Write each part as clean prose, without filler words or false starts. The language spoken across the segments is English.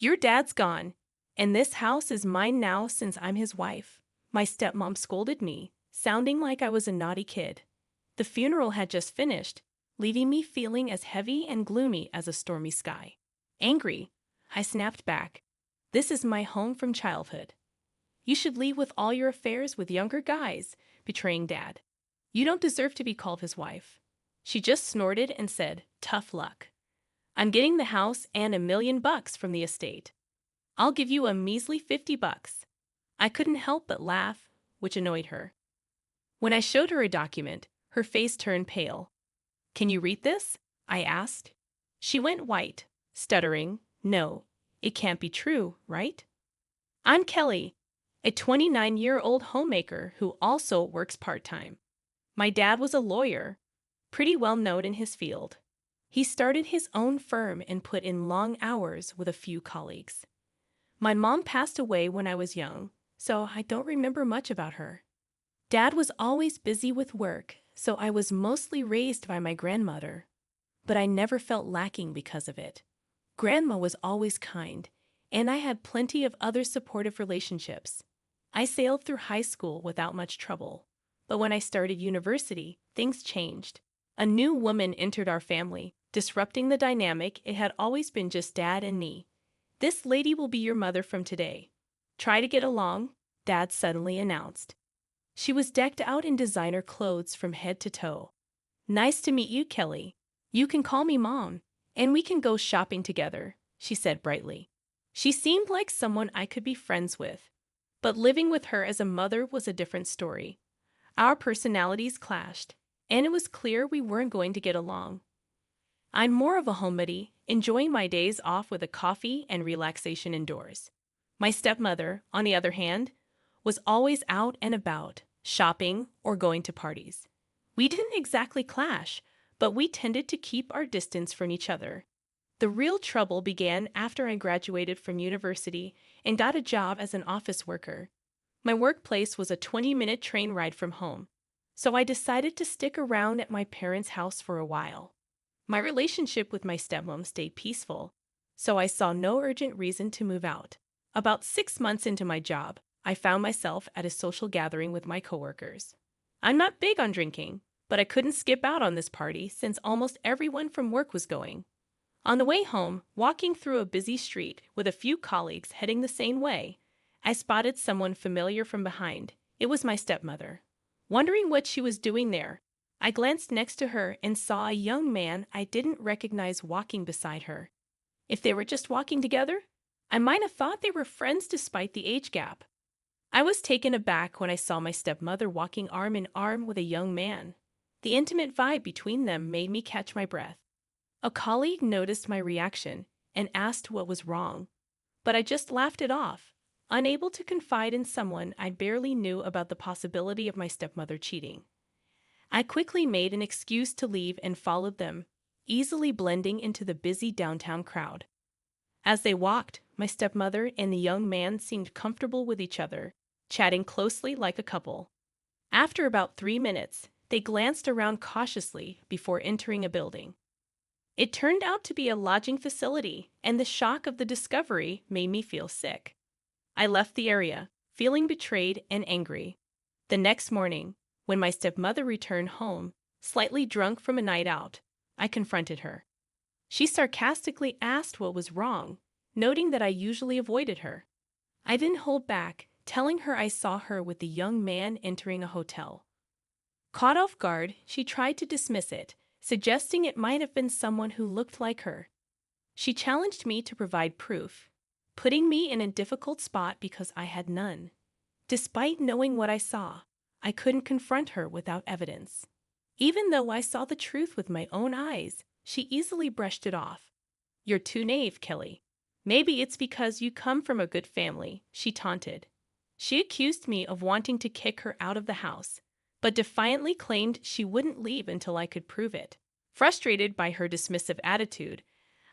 Your dad's gone, and this house is mine now since I'm his wife. My stepmom scolded me, sounding like I was a naughty kid. The funeral had just finished, leaving me feeling as heavy and gloomy as a stormy sky. Angry, I snapped back. This is my home from childhood. You should leave with all your affairs with younger guys, betraying Dad. You don't deserve to be called his wife. She just snorted and said, tough luck. I'm getting the house and $1,000,000 from the estate. I'll give you a measly $50. I couldn't help but laugh, which annoyed her. When I showed her a document, her face turned pale. Can you read this? I asked. She went white, stuttering, no, it can't be true, right? I'm Kelly, a 29-year-old homemaker who also works part-time. My dad was a lawyer, pretty well known in his field. He started his own firm and put in long hours with a few colleagues. My mom passed away when I was young, so I don't remember much about her. Dad was always busy with work, so I was mostly raised by my grandmother. But I never felt lacking because of it. Grandma was always kind, and I had plenty of other supportive relationships. I sailed through high school without much trouble. But when I started university, things changed. A new woman entered our family, disrupting the dynamic. It had always been just Dad and me. This lady will be your mother from today. Try to get along, Dad suddenly announced. She was decked out in designer clothes from head to toe. Nice to meet you, Kelly. You can call me Mom, and we can go shopping together, she said brightly. She seemed like someone I could be friends with. But living with her as a mother was a different story. Our personalities clashed, and it was clear we weren't going to get along. I'm more of a homebody, enjoying my days off with a coffee and relaxation indoors. My stepmother, on the other hand, was always out and about, shopping or going to parties. We didn't exactly clash, but we tended to keep our distance from each other. The real trouble began after I graduated from university and got a job as an office worker. My workplace was a 20-minute train ride from home, so I decided to stick around at my parents' house for a while. My relationship with my stepmom stayed peaceful, so I saw no urgent reason to move out. About 6 months into my job, I found myself at a social gathering with my coworkers. I'm not big on drinking, but I couldn't skip out on this party since almost everyone from work was going. On the way home, walking through a busy street with a few colleagues heading the same way, I spotted someone familiar from behind. It was my stepmother. Wondering what she was doing there, I glanced next to her and saw a young man I didn't recognize walking beside her. If they were just walking together, I might have thought they were friends despite the age gap. I was taken aback when I saw my stepmother walking arm in arm with a young man. The intimate vibe between them made me catch my breath. A colleague noticed my reaction and asked what was wrong, but I just laughed it off, unable to confide in someone I barely knew about the possibility of my stepmother cheating. I quickly made an excuse to leave and followed them, easily blending into the busy downtown crowd. As they walked, my stepmother and the young man seemed comfortable with each other, chatting closely like a couple. After about 3 minutes, they glanced around cautiously before entering a building. It turned out to be a lodging facility, and the shock of the discovery made me feel sick. I left the area, feeling betrayed and angry. The next morning, when my stepmother returned home, slightly drunk from a night out, I confronted her. She sarcastically asked what was wrong, noting that I usually avoided her. I didn't hold back, telling her I saw her with the young man entering a hotel. Caught off guard, she tried to dismiss it, suggesting it might have been someone who looked like her. She challenged me to provide proof, putting me in a difficult spot because I had none. Despite knowing what I saw, I couldn't confront her without evidence. Even though I saw the truth with my own eyes, she easily brushed it off. You're too naive, Kelly. Maybe it's because you come from a good family, she taunted. She accused me of wanting to kick her out of the house, but defiantly claimed she wouldn't leave until I could prove it. Frustrated by her dismissive attitude,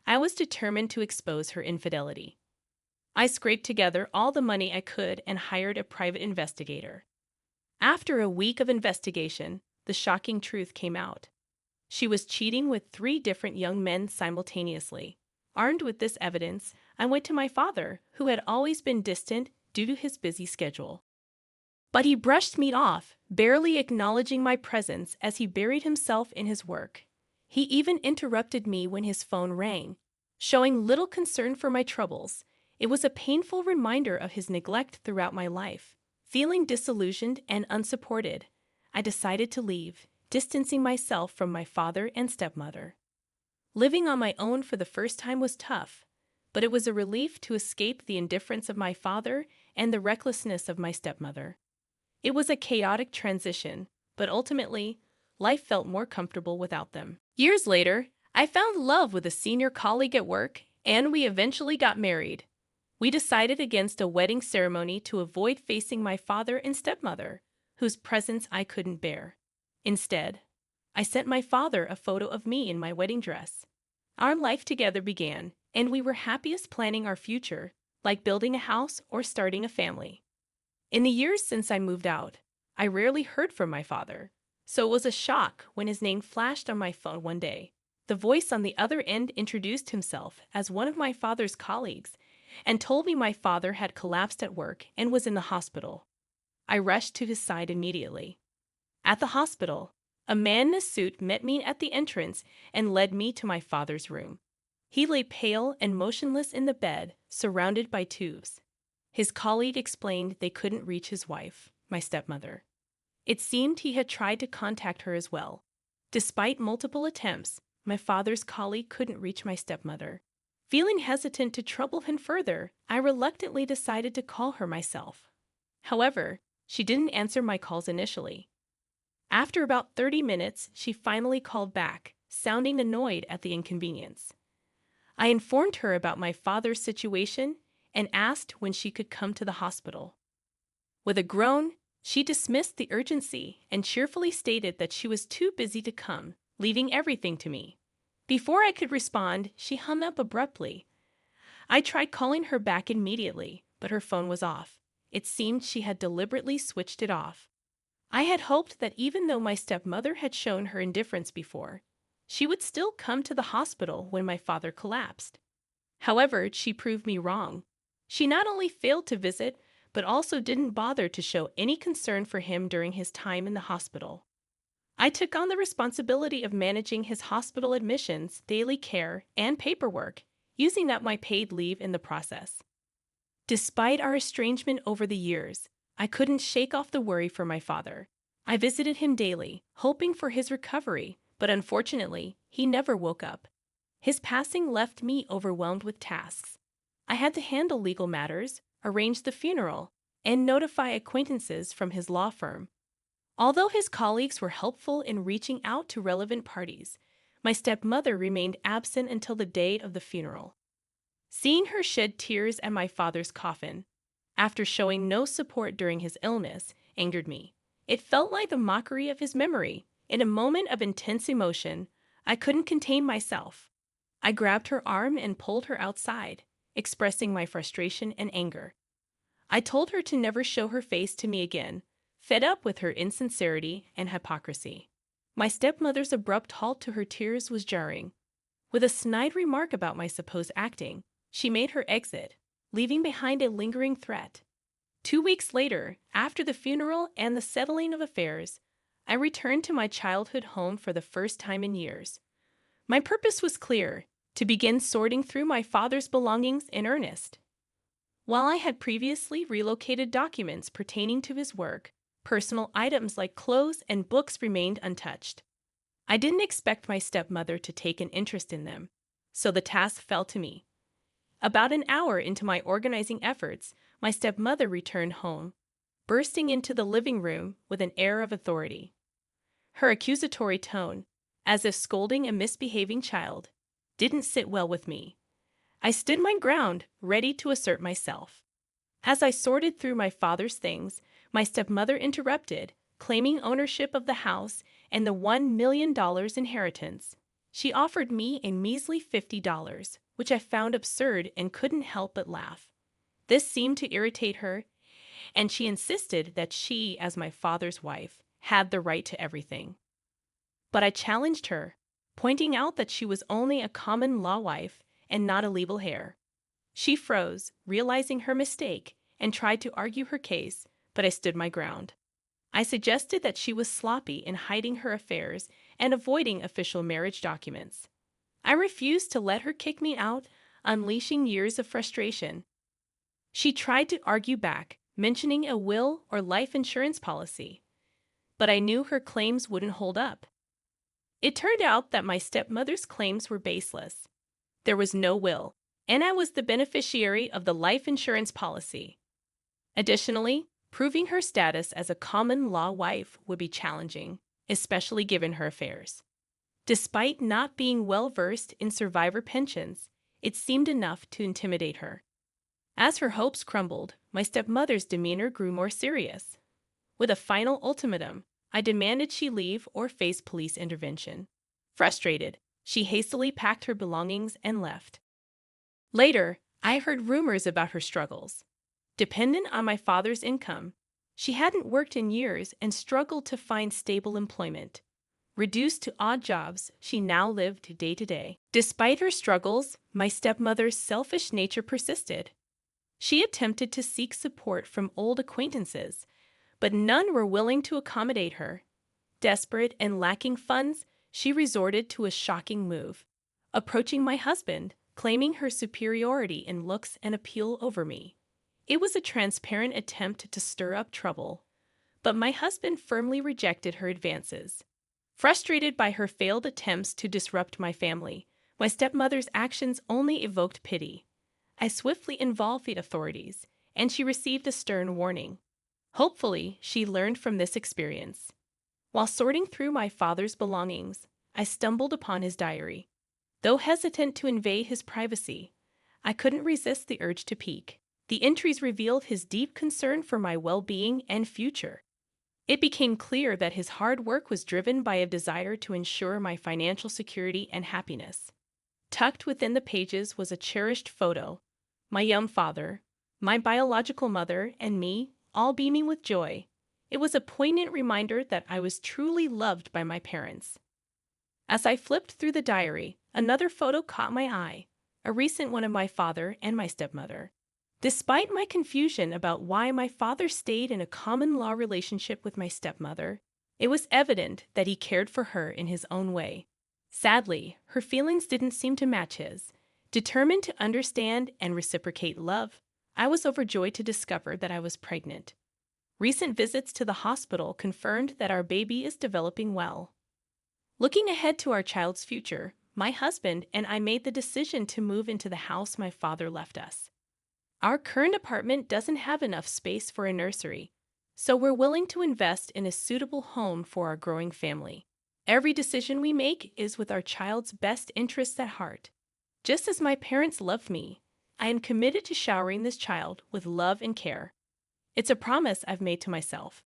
I was determined to expose her infidelity. I scraped together all the money I could and hired a private investigator. After a week of investigation, the shocking truth came out. She was cheating with 3 different young men simultaneously. Armed with this evidence, I went to my father, who had always been distant due to his busy schedule. But he brushed me off, barely acknowledging my presence as he buried himself in his work. He even interrupted me when his phone rang, showing little concern for my troubles. It was a painful reminder of his neglect throughout my life. Feeling disillusioned and unsupported, I decided to leave, distancing myself from my father and stepmother. Living on my own for the first time was tough, but it was a relief to escape the indifference of my father and the recklessness of my stepmother. It was a chaotic transition, but ultimately, life felt more comfortable without them. Years later, I found love with a senior colleague at work, and we eventually got married. We decided against a wedding ceremony to avoid facing my father and stepmother, whose presence I couldn't bear. Instead, I sent my father a photo of me in my wedding dress. Our life together began, and we were happiest planning our future, like building a house or starting a family. In the years since I moved out, I rarely heard from my father, so it was a shock when his name flashed on my phone one day. The voice on the other end introduced himself as one of my father's colleagues and told me my father had collapsed at work and was in the hospital. I rushed to his side immediately. At the hospital, a man in a suit met me at the entrance and led me to my father's room. He lay pale and motionless in the bed, surrounded by tubes. His colleague explained they couldn't reach his wife, my stepmother. It seemed he had tried to contact her as well. Despite multiple attempts, my father's colleague couldn't reach my stepmother. Feeling hesitant to trouble him further, I reluctantly decided to call her myself. However, she didn't answer my calls initially. After about 30 minutes, she finally called back, sounding annoyed at the inconvenience. I informed her about my father's situation and asked when she could come to the hospital. With a groan, she dismissed the urgency and cheerfully stated that she was too busy to come, leaving everything to me. Before I could respond, she hung up abruptly. I tried calling her back immediately, but her phone was off. It seemed she had deliberately switched it off. I had hoped that even though my stepmother had shown her indifference before, she would still come to the hospital when my father collapsed. However, she proved me wrong. She not only failed to visit, but also didn't bother to show any concern for him during his time in the hospital. I took on the responsibility of managing his hospital admissions, daily care, and paperwork, using up my paid leave in the process. Despite our estrangement over the years, I couldn't shake off the worry for my father. I visited him daily, hoping for his recovery, but unfortunately, he never woke up. His passing left me overwhelmed with tasks. I had to handle legal matters, arrange the funeral, and notify acquaintances from his law firm. Although his colleagues were helpful in reaching out to relevant parties, my stepmother remained absent until the day of the funeral. Seeing her shed tears at my father's coffin, after showing no support during his illness, angered me. It felt like the mockery of his memory. In a moment of intense emotion, I couldn't contain myself. I grabbed her arm and pulled her outside, expressing my frustration and anger. I told her to never show her face to me again, fed up with her insincerity and hypocrisy. My stepmother's abrupt halt to her tears was jarring. With a snide remark about my supposed acting, she made her exit, leaving behind a lingering threat. 2 weeks later, after the funeral and the settling of affairs, I returned to my childhood home for the first time in years. My purpose was clear: to begin sorting through my father's belongings in earnest. While I had previously relocated documents pertaining to his work, personal items like clothes and books remained untouched. I didn't expect my stepmother to take an interest in them, so the task fell to me. About an hour into my organizing efforts, my stepmother returned home, bursting into the living room with an air of authority. Her accusatory tone, as if scolding a misbehaving child, didn't sit well with me. I stood my ground, ready to assert myself. As I sorted through my father's things, my stepmother interrupted, claiming ownership of the house and the $1 million inheritance. She offered me a measly $50, which I found absurd and couldn't help but laugh. This seemed to irritate her, and she insisted that she, as my father's wife, had the right to everything. But I challenged her, pointing out that she was only a common law wife and not a legal hair. She froze, realizing her mistake, and tried to argue her case, but I stood my ground. I suggested that she was sloppy in hiding her affairs and avoiding official marriage documents. I refused to let her kick me out, unleashing years of frustration. She tried to argue back, mentioning a will or life insurance policy, but I knew her claims wouldn't hold up. It turned out that my stepmother's claims were baseless. There was no will, and I was the beneficiary of the life insurance policy. Additionally, proving her status as a common law wife would be challenging, especially given her affairs. Despite not being well versed in survivor pensions, it seemed enough to intimidate her. As her hopes crumbled, my stepmother's demeanor grew more serious. With a final ultimatum, I demanded she leave or face police intervention. Frustrated, she hastily packed her belongings and left. Later, I heard rumors about her struggles. Dependent on my father's income, she hadn't worked in years and struggled to find stable employment. Reduced to odd jobs, she now lived day to day. Despite her struggles, my stepmother's selfish nature persisted. She attempted to seek support from old acquaintances, but none were willing to accommodate her. Desperate and lacking funds, she resorted to a shocking move, approaching my husband, claiming her superiority in looks and appeal over me. It was a transparent attempt to stir up trouble, but my husband firmly rejected her advances. Frustrated by her failed attempts to disrupt my family, my stepmother's actions only evoked pity. I swiftly involved the authorities, and she received a stern warning. Hopefully, she learned from this experience. While sorting through my father's belongings, I stumbled upon his diary. Though hesitant to invade his privacy, I couldn't resist the urge to peek. The entries revealed his deep concern for my well-being and future. It became clear that his hard work was driven by a desire to ensure my financial security and happiness. Tucked within the pages was a cherished photo, my young father, my biological mother, and me, all beaming with joy. It was a poignant reminder that I was truly loved by my parents. As I flipped through the diary, another photo caught my eye, a recent one of my father and my stepmother. Despite my confusion about why my father stayed in a common law relationship with my stepmother, it was evident that he cared for her in his own way. Sadly, her feelings didn't seem to match his. Determined to understand and reciprocate love, I was overjoyed to discover that I was pregnant. Recent visits to the hospital confirmed that our baby is developing well. Looking ahead to our child's future, my husband and I made the decision to move into the house my father left us. Our current apartment doesn't have enough space for a nursery, so we're willing to invest in a suitable home for our growing family. Every decision we make is with our child's best interests at heart. Just as my parents loved me, I am committed to showering this child with love and care. It's a promise I've made to myself.